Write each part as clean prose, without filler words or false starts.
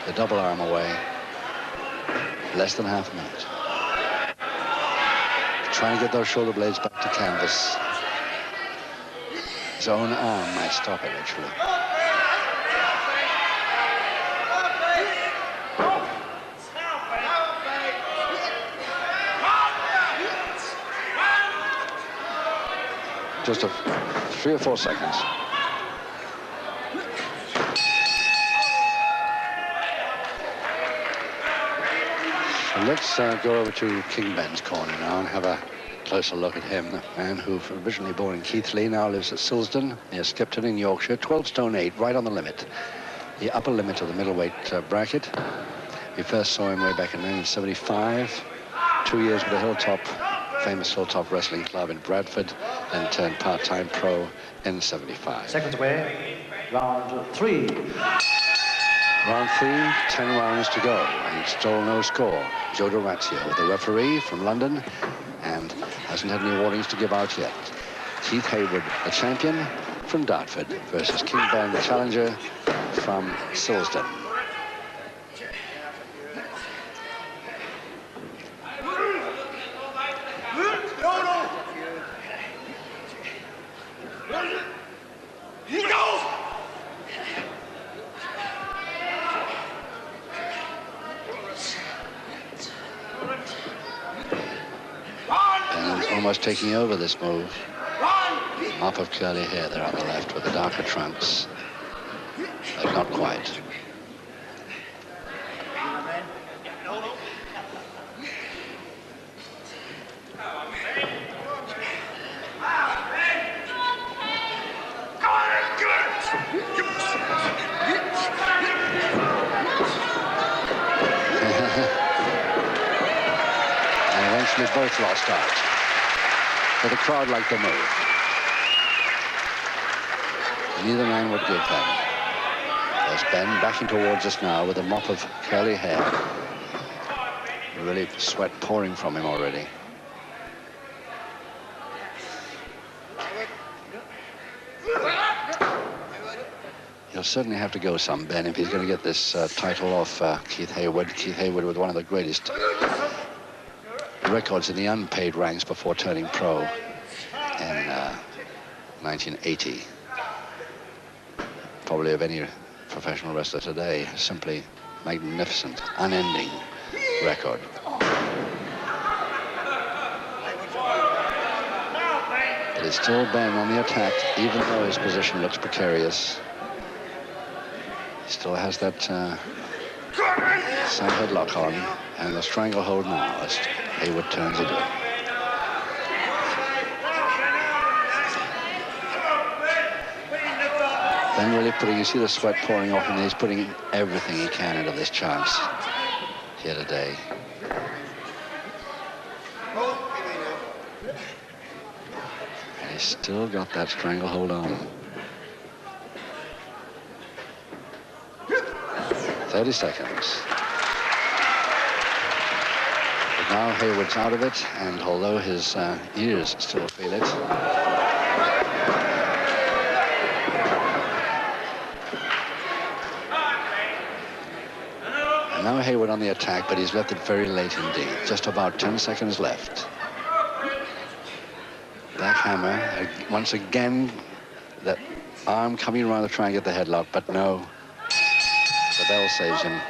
the double arm away. Less than half a minute. Trying to get those shoulder blades back to canvas. His own arm might stop it, actually. Just 3 or 4 seconds. So let's go over to King Ben's corner now and have a closer look at him. The man who, originally born in Keighley, now lives at Silsden near Skipton in Yorkshire. 12 stone 8, right on the limit. The upper limit of the middleweight bracket. We first saw him way back in 1975. 2 years with the Hilltop, famous Hilltop Wrestling Club in Bradford, then turned part-time pro in 75. Seconds away, round 3. Round 3, 10 rounds to go, and still no score. Joe Dorazio, the referee from London, and hasn't had any warnings to give out yet. Keith Hayward, the champion from Dartford, versus King Ben, the challenger from Silsden. Almost taking over this move. Mop of curly hair there on the left with the darker trunks. But not quite. And eventually both lost out. But the crowd liked the move. Neither man would give them. There's Ben backing towards us now with a mop of curly hair. Really sweat pouring from him already. He'll certainly have to go some, Ben, if he's going to get this title off Keith Hayward. Keith Hayward with one of the greatest records in the unpaid ranks before turning pro in 1980. Probably of any professional wrestler today. Simply magnificent, unending record. It is still Ben on the attack, even though his position looks precarious. He still has that side headlock on and the stranglehold now as Hayward turns it in. Ben really putting, you see the sweat pouring off him, and he's putting everything he can into this chance here today. And he's still got that stranglehold on. 30 seconds. But now Hayward's out of it, and although his ears still feel it, and now Hayward on the attack, but he's left it very late indeed. Just about 10 seconds left. Black hammer, once again, that arm coming around to try and get the headlock, but no. The bell saves him.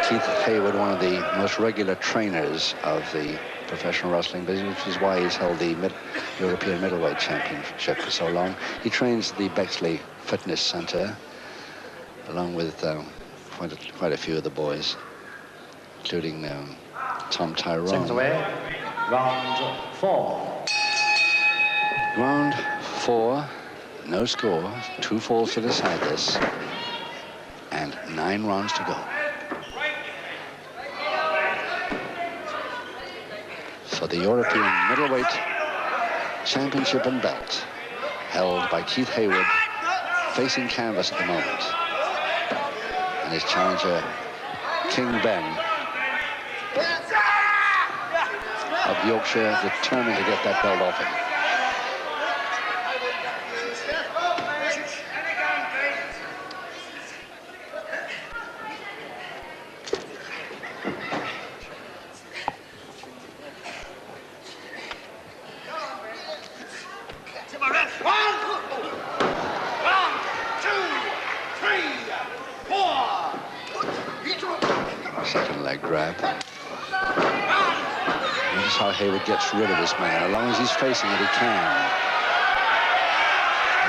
Keith Hayward, one of the most regular trainers of the professional wrestling business, which is why he's held the European Middleweight Championship for so long. He trains the Bexley Fitness Center, along with quite a few of the boys, including Tom Tyrone. Seconds away, round 4. Round 4, no score, 2 falls to decide this, and 9 rounds to go. So the European Middleweight Championship and belt, held by Keith Hayward, facing canvas at the moment. And his challenger, King Ben, of Yorkshire, determined to get that belt off him. leg grab. Notice how Haward gets rid of this man. As long as he's facing it, he can.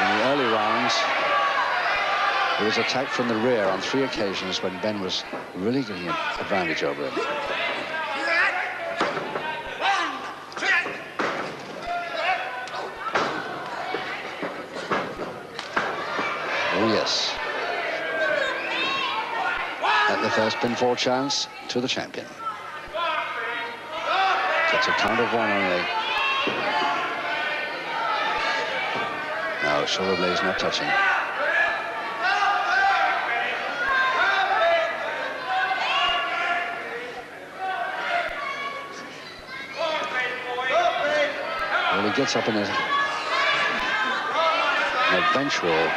In the early rounds, he was attacked from the rear on 3 occasions when Ben was really getting an advantage over him. Oh, yes. At the first pinfall chance to the champion. Gets a count of 1 only. No, shoulder blade's not touching. Well, he gets up in an eventual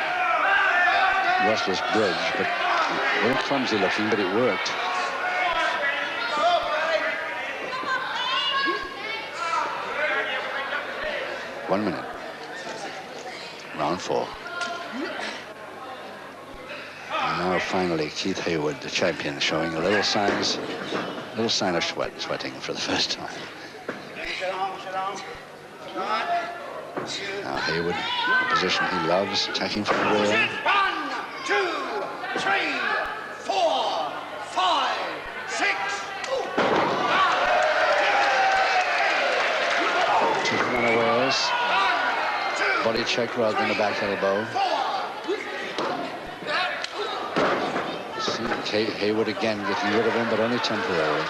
restless bridge, but a little clumsy looking, but it worked. One minute. Round 4. And now finally Keith Haward, the champion, showing a little sign of sweating for the first time. Now Haward, the position he loves, attacking from the rear. 1, 2, 3, 4, 5, 6. Took him unawares. Body check rather than a back elbow. See Haward again getting rid of him, but only temporarily.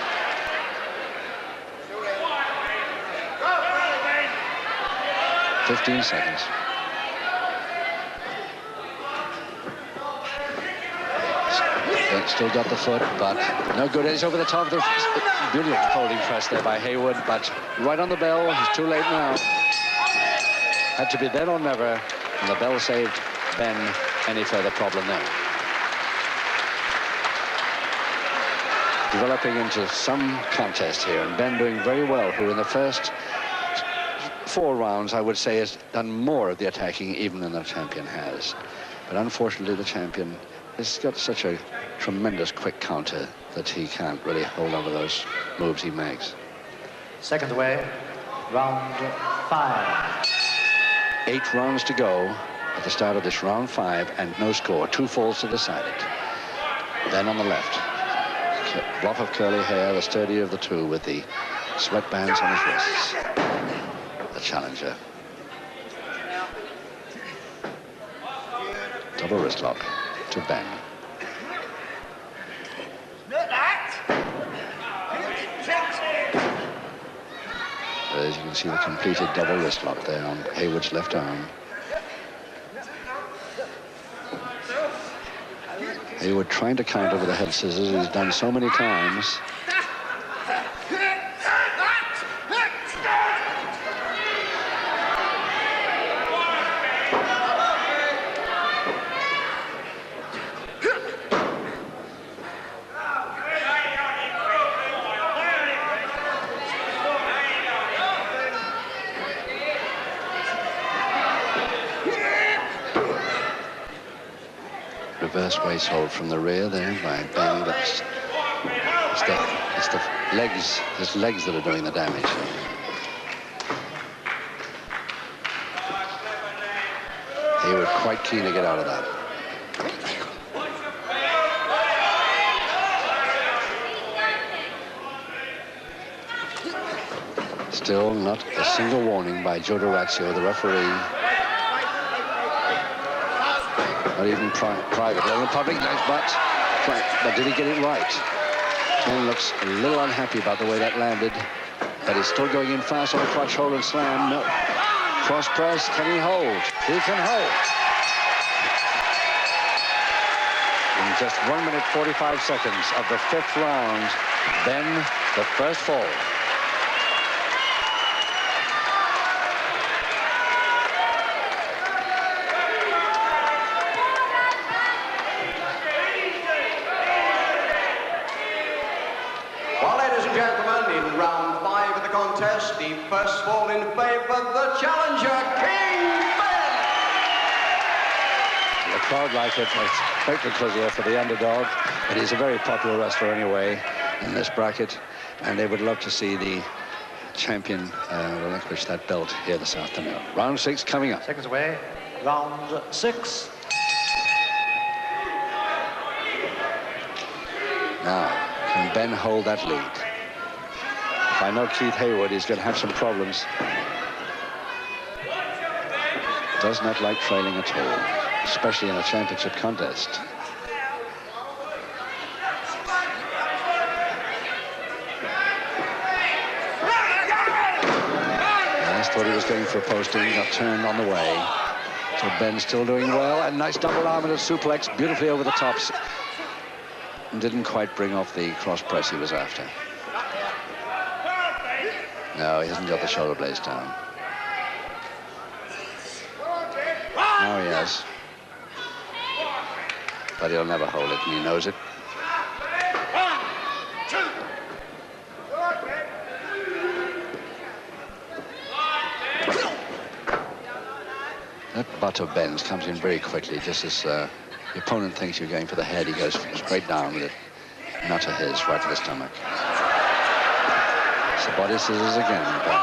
"15 seconds. Still got the foot, but no good. It's over the top of the beautiful folding press there by Haward, but right on the bell. He's too late now. Had to be then or never, and the bell saved Ben any further problem there. Developing into some contest here, and Ben doing very well, who in the first 4 rounds, I would say, has done more of the attacking even than the champion has. But unfortunately, the champion has got such a tremendous quick counter that he can't really hold on to those moves he makes. Second away, round 5. 8 rounds to go at the start of this round 5, and no score. 2 falls to decide it. Ben on the left. Bluff of curly hair, the sturdier of the two, with the sweatbands on his wrists. The challenger. Double wrist lock to Ben. As you can see, the completed double wrist lock there on Haward's left arm. Haward trying to count over the head scissors. He's done so many times. Reverse waist hold from the rear there by Ben, but it's the legs, his legs that are doing the damage. Haward quite keen to get out of that. Still not a single warning by Joe D'Orazio, the referee. Not even private level, public, but did he get it right? Ken looks a little unhappy about the way that landed, but he's still going in fast on the crotch hold and slam. No. Cross press, can he hold? He can hold. In just 1 minute 45 seconds of the 5th round, Ben, the first fall. The first fall in favor of the challenger, King Ben. The crowd like it. It's quite because for the underdog, but he's a very popular wrestler anyway. in this bracket, and they would love to see the champion relinquish that belt here this afternoon. Round 6 coming up. Seconds away. Round 6. Now, can Ben hold that lead? If I know Keith Haward, he's going to have some problems. Does not like trailing at all, especially in a championship contest. Yes, thought he was going for a posting, got turned on the way. So Ben still doing well, and nice double arm and a suplex, beautifully over the tops. And didn't quite bring off the cross press he was after. No, he hasn't got the shoulder blades down. Now he has. But he'll never hold it, and he knows it. That butt of Ben's comes in very quickly, just as the opponent thinks you're going for the head. He goes straight down with it. Not to his, right to the stomach. It's the body scissors again, Ben.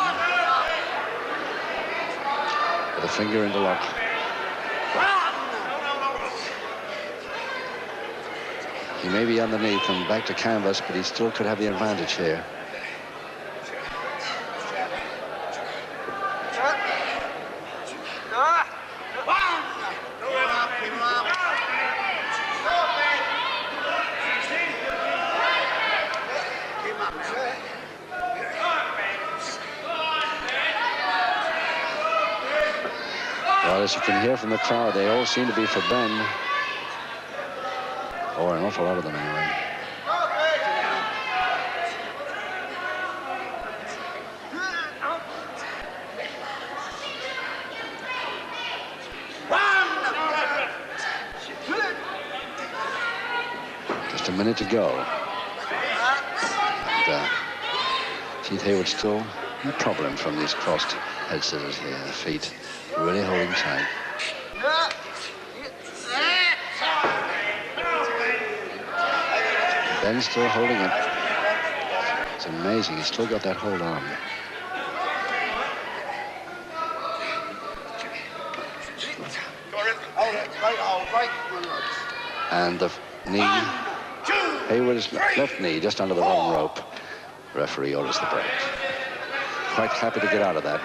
With a finger interlock. He may be underneath and back to canvas, but he still could have the advantage here. Well, as you can hear from the crowd, they all seem to be for Ben. Or an awful lot of them, anyway. Just a minute to go. And, Keith Haward still no problem from these crossed head scissors here. The feet really holding tight. Ben's still holding it. It's amazing. He's still got that hold on. And the knee, Hayward's left knee just under the bottom rope. Referee orders the break. Quite happy to get out of that.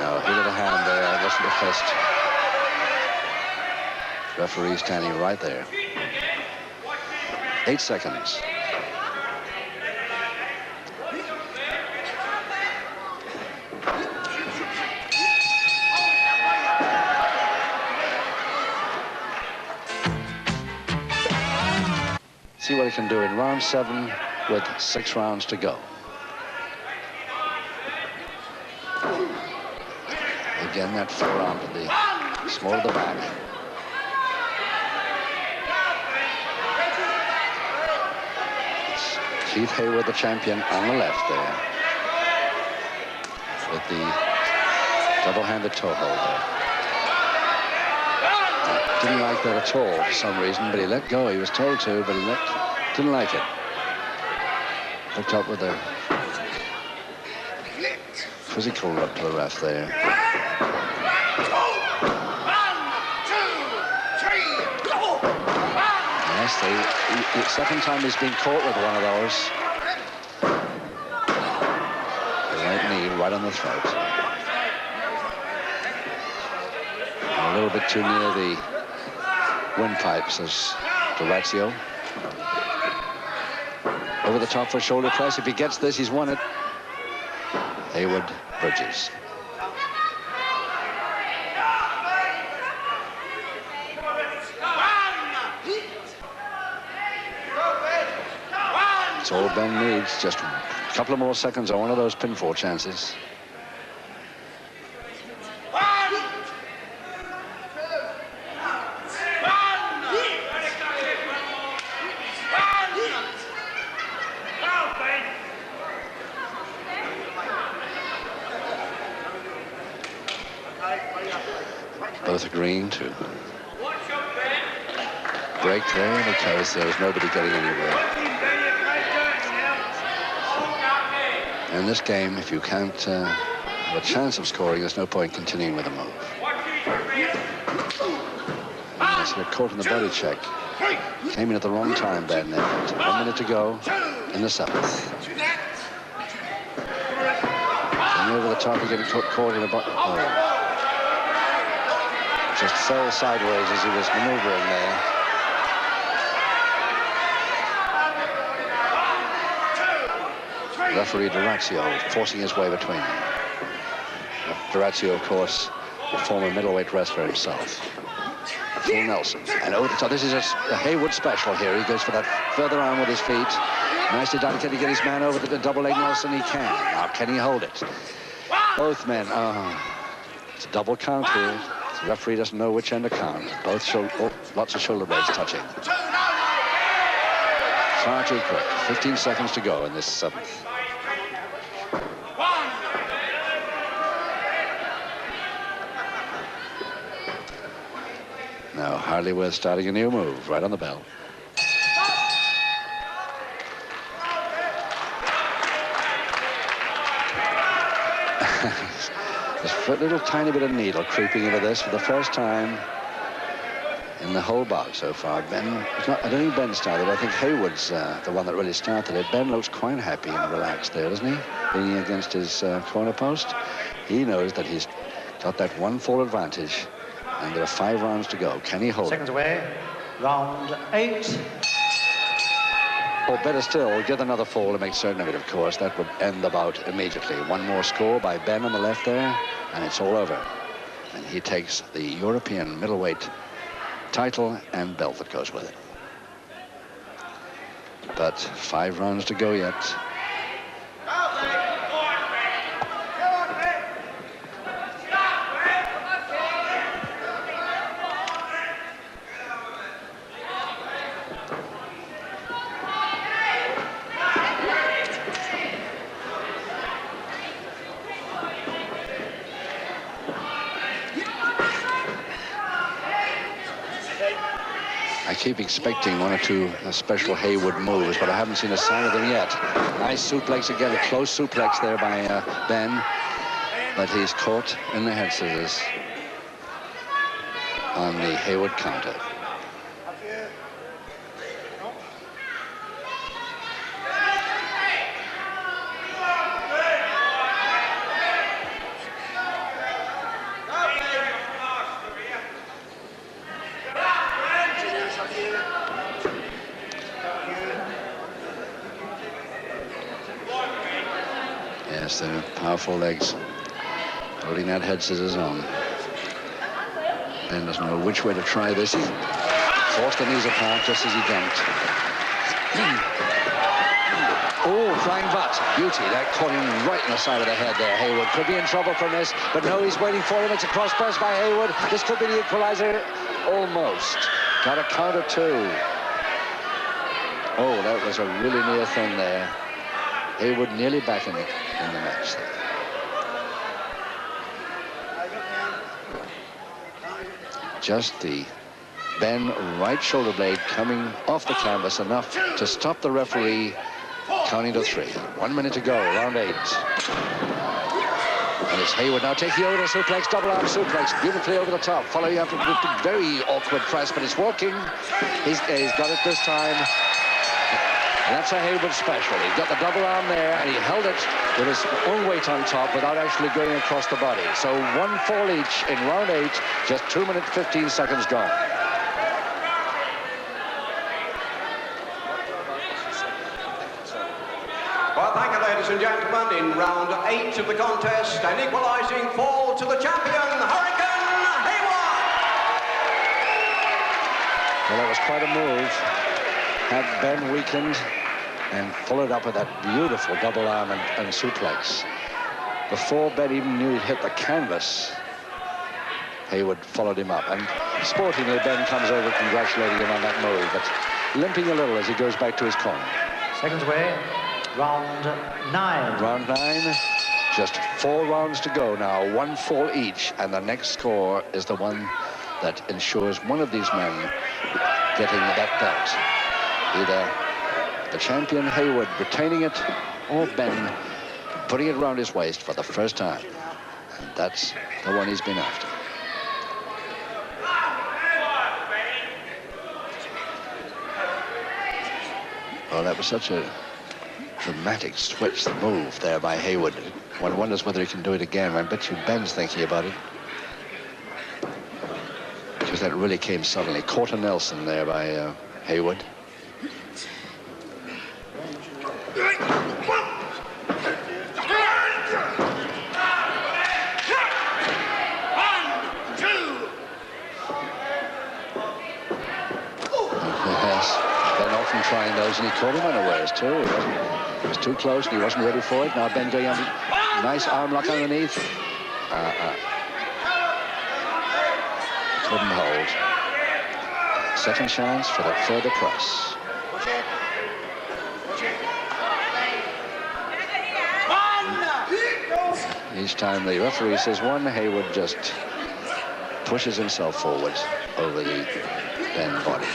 No, hit of the hand there. That wasn't a fist. Referee standing right there. 8 seconds. See what he can do in round 7 with 6 rounds to go. Again, that forearm to the small of the back. Keith Haward, the champion, on the left there, with the double-handed toe hold there. Didn't like that at all for some reason, but he let go. He was told to, but he didn't like it. Looked up with a physical look to the ref there. Yes, the second time he's been caught with one of those. The right knee right on the throat. And a little bit too near the windpipe, says Durazio. Over the top for a shoulder press. If he gets this, he's won it. Haward bridges. It's all Ben needs, just a couple of more seconds on one of those pinfall chances. Both agreeing to break there because there was nobody getting anywhere. In this game, if you can't have a chance of scoring, there's no point continuing with a move. Yes, he got caught in the body check. Came in at the wrong time, Ben. 1 minute to go in the 7th. Coming over the top, he getting caught in a body. Oh. Just fell sideways as he was maneuvering there. Referee D'Orazio forcing his way between them. D'Orazio, of course, a former middleweight wrestler himself. Full Nelson. And over the top, this is a Haward special here. He goes for that further arm with his feet. Nicely done. Can he get his man over to the double leg Nelson? He can. Now, can he hold it? Both men. It's a double count here. The referee doesn't know which end to count. Both lots of shoulder blades touching. Far too quick. 15 seconds to go in this 7th. No, hardly worth starting a new move. Right on the bell. There's a little tiny bit of needle creeping into this for the first time in the whole bout so far. Ben, I don't think Ben started. I think Haward's the one that really started it. Ben looks quite happy and relaxed there, doesn't he? Leaning against his corner post. He knows that he's got that 1 fall advantage, and there are 5 rounds to go. Can he hold Seconds it? away, round 8. Or better still, get another fall to make certain of it, of course. That would end the bout immediately. One more score by Ben on the left there, and it's all over. And he takes the European middleweight title and belt that goes with it. But 5 rounds to go yet. I keep expecting 1 or 2 special Haward moves, but I haven't seen a sign of them yet. Nice suplex again, a close suplex there by Ben, but he's caught in the head scissors on the Haward counter. Yes, they're powerful legs, holding that head scissors on. Ben doesn't know which way to try this. He forced the knees apart just as he jumped. Oh, flying butt. Beauty. That caught him right in the side of the head there. Haward could be in trouble from this, but no, he's waiting for him. It's a cross press by Haward. This could be the equalizer. Almost. Got a count of 2. Oh, that was a really near thing there. Haward nearly back in the match. Just the Ben right shoulder blade coming off the canvas enough to stop the referee counting to 3. 1 minute to go, round 8. And it's Haward now taking over the suplex, double arm suplex, beautifully over the top. Following up with a very awkward press, but it's working. He's got it this time. And that's a Haward special. He got the double arm there, and he held it with his own weight on top without actually going across the body. So 1 fall each in round 8, just 2 minutes, 15 seconds gone. Well, thank you, ladies and gentlemen. In round 8 of the contest, an equalising fall to the champion, Hurricane Haward. Well, that was quite a move. Had Ben weakened and followed up with that beautiful double arm and suplex. Before Ben even knew he'd hit the canvas, Haward followed him up. And sportingly, Ben comes over congratulating him on that move, but limping a little as he goes back to his corner. Seconds away, round 9. Round 9, just 4 rounds to go now, 1 fall each, and the next score is the one that ensures one of these men getting that belt. Either the champion Haward retaining it, or Ben putting it around his waist for the first time. And that's the one he's been after. Well, that was such a dramatic switch move there by Haward. One wonders whether he can do it again. I bet you Ben's thinking about it. Because that really came suddenly. Caught a Nelson there by Haward. Trying those, and he caught him unawares too. He was too close, and he wasn't ready for it. Now Ben going on, nice arm lock underneath. Couldn't hold. Second chance for the further press. Each time the referee says one, Haward just pushes himself forward over the Ben body.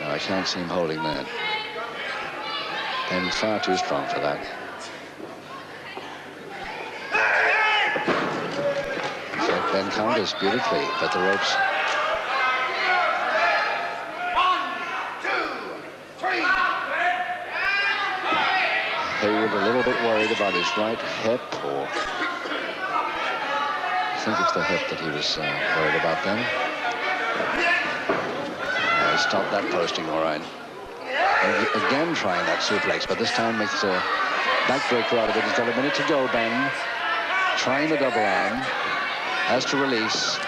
I can't see him holding that. Ben far too strong for that. In fact, Ben counters beautifully, but the ropes. 1, 2, 3. Haward a little bit worried about his right hip, or I think it's the hip that he was worried about then. Stop that posting, all right. And again trying that suplex, but this time makes a backbreaker out of it. He's got a minute to go, Ben. Trying the double arm. Has to release.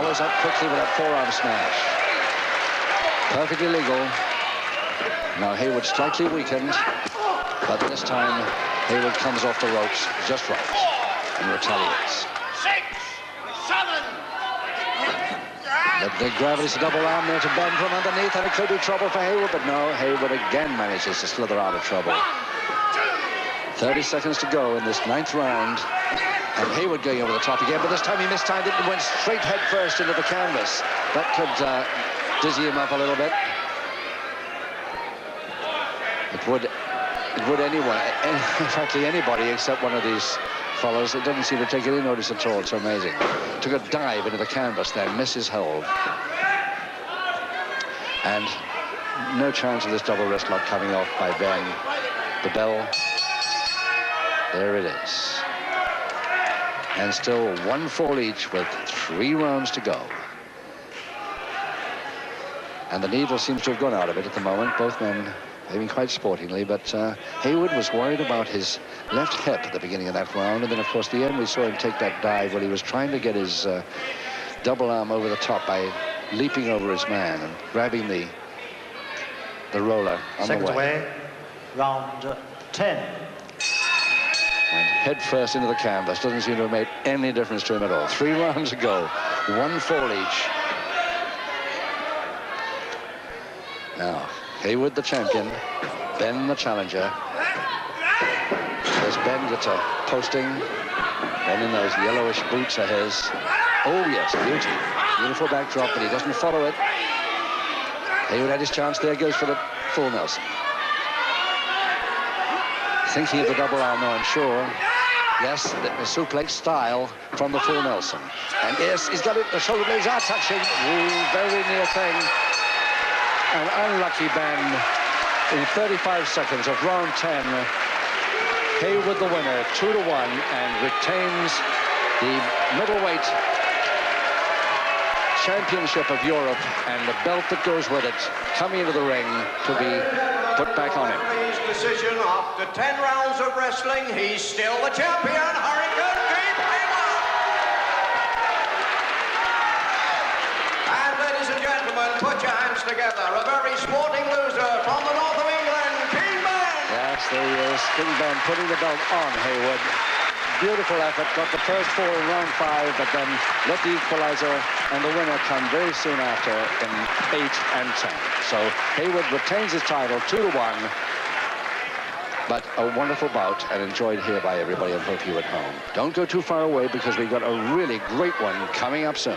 Follows up quickly with that forearm smash. Perfectly legal. Now Haward slightly weakened, but this time Haward comes off the ropes just right and retaliates. 6, 7. The gravity's a double arm there to Ben from underneath, and it could be trouble for Haward, but no, Haward again manages to slither out of trouble. 30 seconds to go in this 9th round, and Haward going over the top again, but this time he mistimed it and went straight head first into the canvas. That could dizzy him up a little bit. It would anyway, practically anybody except one of these fellows. It doesn't seem to take any notice at all. It's amazing. Took a dive into the canvas there, misses hold. And no chance of this double wrist lock coming off by Ben. The bell, there it is. And still 1 fall each with 3 rounds to go. And the needle seems to have gone out of it at the moment. Both men behaving quite sportingly, but Haward was worried about his left hip at the beginning of that round, and then of course the end we saw him take that dive when he was trying to get his double arm over the top by leaping over his man and grabbing the roller on Seconds the way. away, round 10. And head first into the canvas. Doesn't seem to have made any difference to him at all. 3 rounds to go, 1 fall each. Now Haward the champion, Ben the challenger. As Ben gets a posting, Ben in those yellowish boots are his. Oh yes, beauty. Beautiful backdrop, but he doesn't follow it. Haward had his chance there, goes for the full Nelson. Thinking of the double arm now, I'm sure. Yes, the suplex style from the full Nelson. And yes, he's got it, the shoulder blades are touching. Ooh, very near thing. An unlucky Ben. In 35 seconds of round 10, Haward the winner, 2-1, and retains the middleweight championship of Europe and the belt that goes with it, coming into the ring to be put back on him. His decision after 10 rounds of wrestling, he's still the champion, Hurricane Keith Haward. And ladies and gentlemen, put your hands together. A very sporting loser from the north of England, King Ben. Yes, there he is, King Ben putting the belt on Haward. Beautiful effort, got the first 4 in round 5, but then let the equalizer and the winner come very soon after in 8 and 10. So Haward retains his title 2-1, but a wonderful bout and enjoyed here by everybody, and hope you at home. Don't go too far away because we've got a really great one coming up soon.